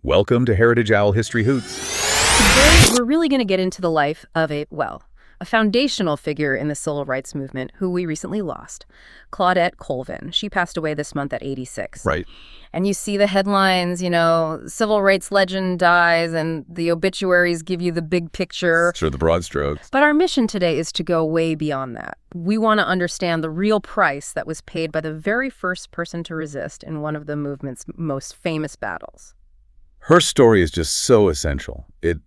Welcome to Heritage Owl History Hoots. Today, we're really going to get into the life of a foundational figure in the civil rights movement who we recently lost, Claudette Colvin. She passed away this month at 86. Right. And you see the headlines, civil rights legend dies, and the obituaries give you the big picture. Sure, the broad strokes. But our mission today is to go way beyond that. We want to understand the real price that was paid by the very first person to resist in one of the movement's most famous battles. Her story is just so essential. It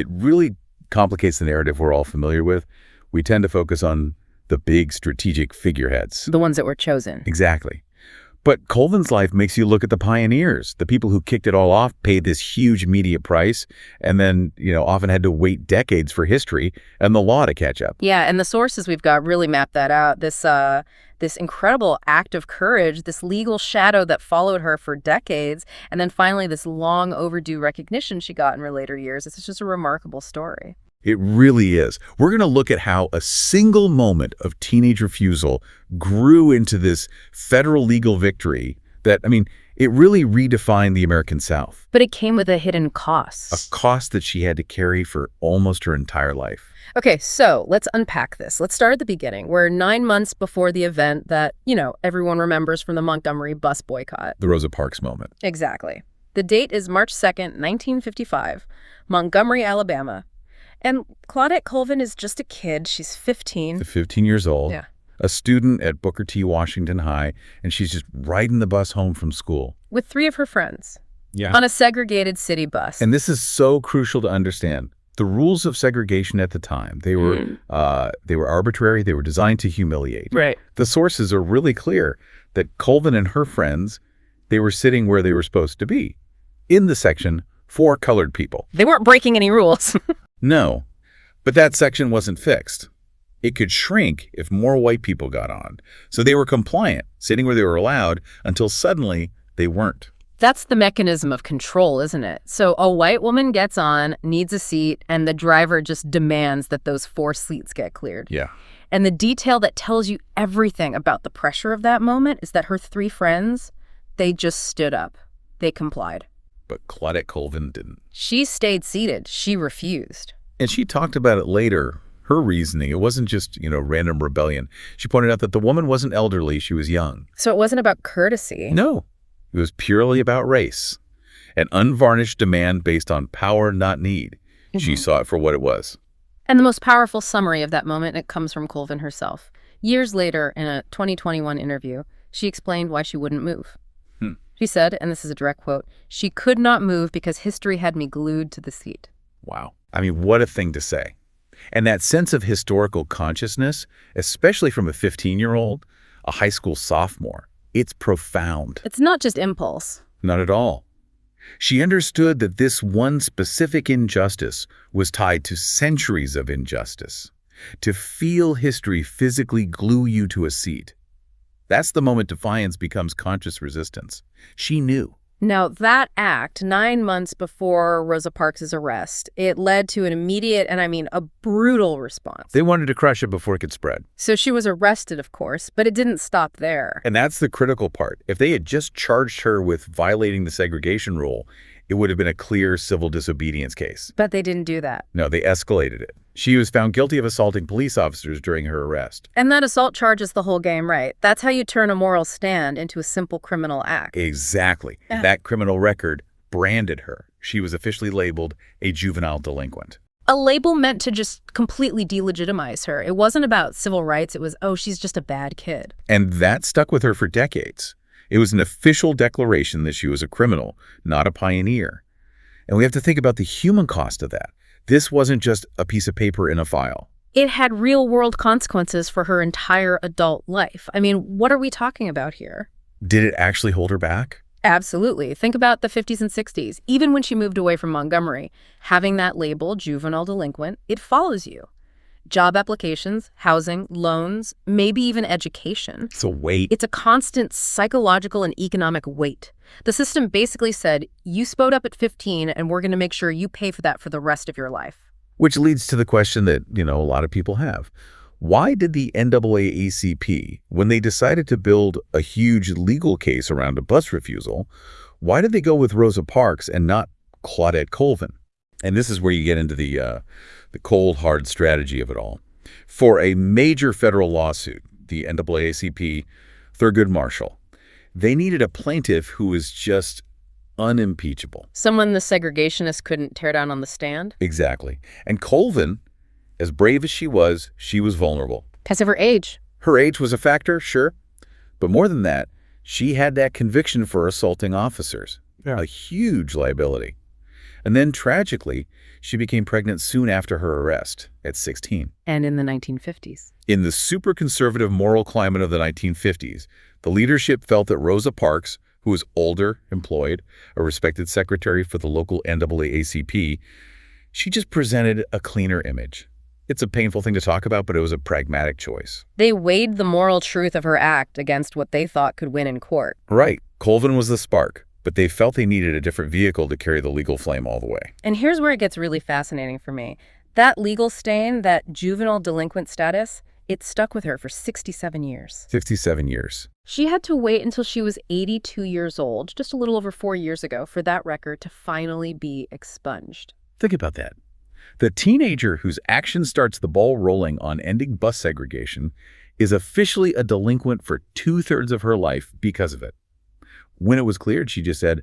really complicates the narrative we're all familiar with. We tend to focus on the big strategic figureheads. The ones that were chosen. Exactly. But Colvin's life makes you look at the pioneers, the people who kicked it all off, paid this huge immediate price, and then, often had to wait decades for history and the law to catch up. Yeah, and the sources we've got really map that out. This incredible act of courage, this legal shadow that followed her for decades, and then finally this long overdue recognition she got in her later years. It's just a remarkable story. It really is. We're going to look at how a single moment of teenage refusal grew into this federal legal victory that, it really redefined the American South. But it came with a hidden cost. A cost that she had to carry for almost her entire life. Okay, so let's unpack this. Let's start at the beginning. We're 9 months before the event that, everyone remembers from the Montgomery bus boycott. The Rosa Parks moment. Exactly. The date is March 2nd, 1955, Montgomery, Alabama. And Claudette Colvin is just a kid. She's 15. 15 years old. Yeah. A student at Booker T. Washington High, and she's just riding the bus home from school. With 3 of her friends. Yeah. On a segregated city bus. And this is so crucial to understand. The rules of segregation at the time, they were arbitrary. They were designed to humiliate. Right. The sources are really clear that Colvin and her friends, they were sitting where they were supposed to be, in the section for colored people. They weren't breaking any rules. No, but that section wasn't fixed. It could shrink if more white people got on. So they were compliant, sitting where they were allowed, until suddenly they weren't. That's the mechanism of control, isn't it? So a white woman gets on, needs a seat, and the driver just demands that those 4 seats get cleared. Yeah. And the detail that tells you everything about the pressure of that moment is that her 3 friends, they just stood up. They complied. But Claudette Colvin didn't. She stayed seated. She refused. And she talked about it later. Her reasoning, it wasn't just, random rebellion. She pointed out that the woman wasn't elderly, she was young. So it wasn't about courtesy. No, it was purely about race. An unvarnished demand based on power, not need. She saw it for what it was. And the most powerful summary of that moment, it comes from Colvin herself. Years later, in a 2021 interview, she explained why she wouldn't move. She said, and this is a direct quote, "She could not move because history had me glued to the seat." Wow. What a thing to say. And that sense of historical consciousness, especially from a 15-year-old, a high school sophomore, it's profound. It's not just impulse. Not at all. She understood that this one specific injustice was tied to centuries of injustice. To feel history physically glue you to a seat. That's the moment defiance becomes conscious resistance. She knew. Now, that act, 9 months before Rosa Parks' arrest, it led to an immediate and a brutal response. They wanted to crush it before it could spread. So she was arrested, of course, but it didn't stop there. And that's the critical part. If they had just charged her with violating the segregation rule, it would have been a clear civil disobedience case. But they didn't do that. No, they escalated it. She was found guilty of assaulting police officers during her arrest. And that assault charge is the whole game, right? That's how you turn a moral stand into a simple criminal act. Exactly. Yeah. That criminal record branded her. She was officially labeled a juvenile delinquent. A label meant to just completely delegitimize her. It wasn't about civil rights. It was, she's just a bad kid. And that stuck with her for decades. It was an official declaration that she was a criminal, not a pioneer. And we have to think about the human cost of that. This wasn't just a piece of paper in a file. It had real-world consequences for her entire adult life. What are we talking about here? Did it actually hold her back? Absolutely. Think about the 50s and 60s. Even when she moved away from Montgomery, having that label, juvenile delinquent, it follows you. Job applications, housing, loans, maybe even education. It's a weight. It's a constant psychological and economic weight. The system basically said, you spoke up at 15 and we're going to make sure you pay for that for the rest of your life. Which leads to the question that, a lot of people have. Why did the NAACP, when they decided to build a huge legal case around a bus refusal, Why did they go with Rosa Parks and not Claudette Colvin? And this is where you get into the cold, hard strategy of it all. For a major federal lawsuit, the NAACP, Thurgood Marshall, they needed a plaintiff who was just unimpeachable. Someone the segregationists couldn't tear down on the stand? Exactly. And Colvin, as brave as she was vulnerable. Because of her age. Her age was a factor, sure. But more than that, she had that conviction for assaulting officers. Yeah. A huge liability. And then, tragically, she became pregnant soon after her arrest, at 16. And in the 1950s. In the super conservative moral climate of the 1950s, the leadership felt that Rosa Parks, who was older, employed, a respected secretary for the local NAACP, she just presented a cleaner image. It's a painful thing to talk about, but it was a pragmatic choice. They weighed the moral truth of her act against what they thought could win in court. Right. Colvin was the spark, but they felt they needed a different vehicle to carry the legal flame all the way. And here's where it gets really fascinating for me. That legal stain, that juvenile delinquent status, it stuck with her for 67 years. 67 years. She had to wait until she was 82 years old, just a little over 4 years ago, for that record to finally be expunged. Think about that. The teenager whose action starts the ball rolling on ending bus segregation is officially a delinquent for 2/3 of her life because of it. When it was cleared, she just said,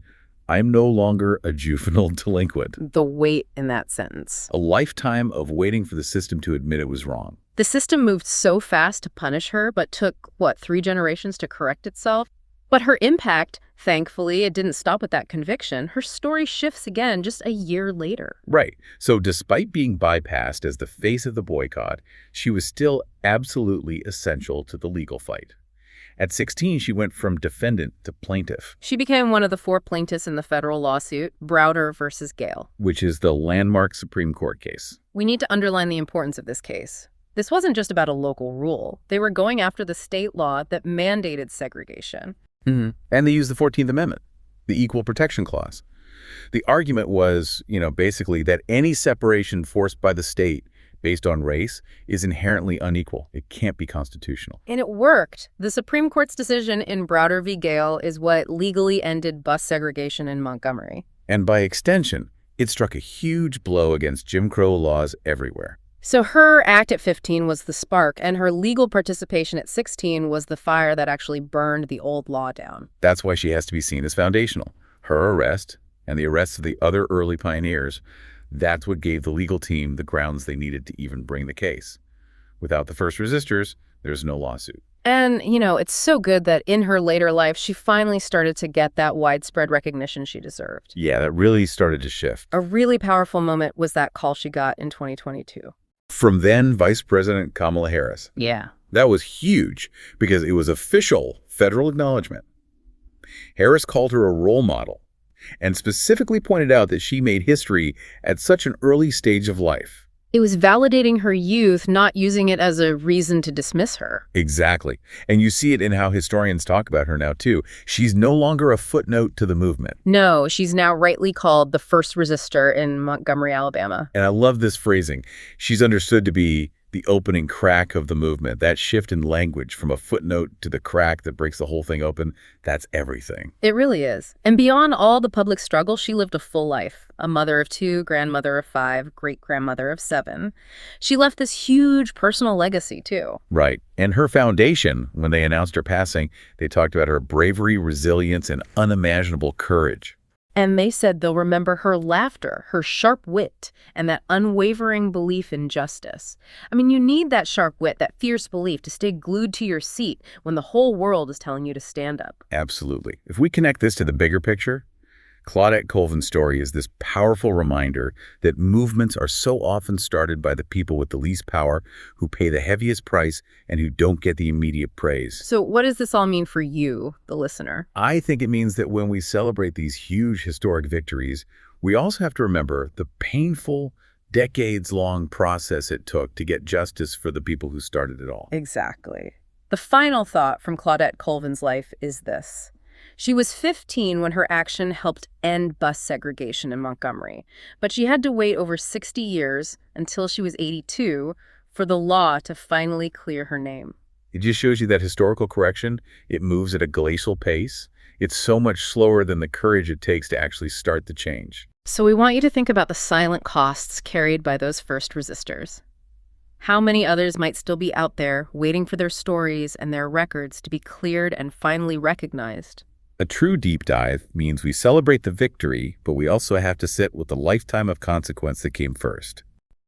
"I'm no longer a juvenile delinquent." The weight in that sentence. A lifetime of waiting for the system to admit it was wrong. The system moved so fast to punish her, but took, 3 generations to correct itself? But her impact, thankfully, it didn't stop with that conviction. Her story shifts again just a year later. Right. So despite being bypassed as the face of the boycott, she was still absolutely essential to the legal fight. At 16, she went from defendant to plaintiff. She became one of the 4 plaintiffs in the federal lawsuit, Browder versus Gale, which is the landmark Supreme Court case. We need to underline the importance of this case. This wasn't just about a local rule. They were going after the state law that mandated segregation. Mm-hmm. And they used the 14th Amendment, the Equal Protection Clause. The argument was, basically that any separation forced by the state based on race is inherently unequal. It can't be constitutional. And it worked. The Supreme Court's decision in Browder v. Gale is what legally ended bus segregation in Montgomery. And by extension, it struck a huge blow against Jim Crow laws everywhere. So her act at 15 was the spark, and her legal participation at 16 was the fire that actually burned the old law down. That's why she has to be seen as foundational. Her arrest and the arrests of the other early pioneers, that's what gave the legal team the grounds they needed to even bring the case. Without the first resistors, there's no lawsuit. And, it's so good that in her later life, she finally started to get that widespread recognition she deserved. Yeah, that really started to shift. A really powerful moment was that call she got in 2022. From then Vice President Kamala Harris. Yeah. That was huge because it was official federal acknowledgement. Harris called her a role model and specifically pointed out that she made history at such an early stage of life. It was validating her youth, not using it as a reason to dismiss her. Exactly. And you see it in how historians talk about her now, too. She's no longer a footnote to the movement. No, she's now rightly called the first resistor in Montgomery, Alabama. And I love this phrasing. She's understood to be the opening crack of the movement. That shift in language from a footnote to the crack that breaks the whole thing open, that's everything. It really is. And beyond all the public struggle, she lived a full life. A mother of 2, grandmother of 5, great-grandmother of 7. She left this huge personal legacy, too. Right. And her foundation, when they announced her passing, they talked about her bravery, resilience, and unimaginable courage. And they said they'll remember her laughter, her sharp wit, and that unwavering belief in justice. I mean, you need that sharp wit, that fierce belief to stay glued to your seat when the whole world is telling you to stand up. Absolutely. If we connect this to the bigger picture, Claudette Colvin's story is this powerful reminder that movements are so often started by the people with the least power, who pay the heaviest price, and who don't get the immediate praise. So what does this all mean for you, the listener? I think it means that when we celebrate these huge historic victories, we also have to remember the painful, decades-long process it took to get justice for the people who started it all. Exactly. The final thought from Claudette Colvin's life is this. She was 15 when her action helped end bus segregation in Montgomery, but she had to wait over 60 years until she was 82 for the law to finally clear her name. It just shows you that historical correction, it moves at a glacial pace. It's so much slower than the courage it takes to actually start the change. So we want you to think about the silent costs carried by those first resistors. How many others might still be out there waiting for their stories and their records to be cleared and finally recognized? A true deep dive means we celebrate the victory, but we also have to sit with the lifetime of consequence that came first.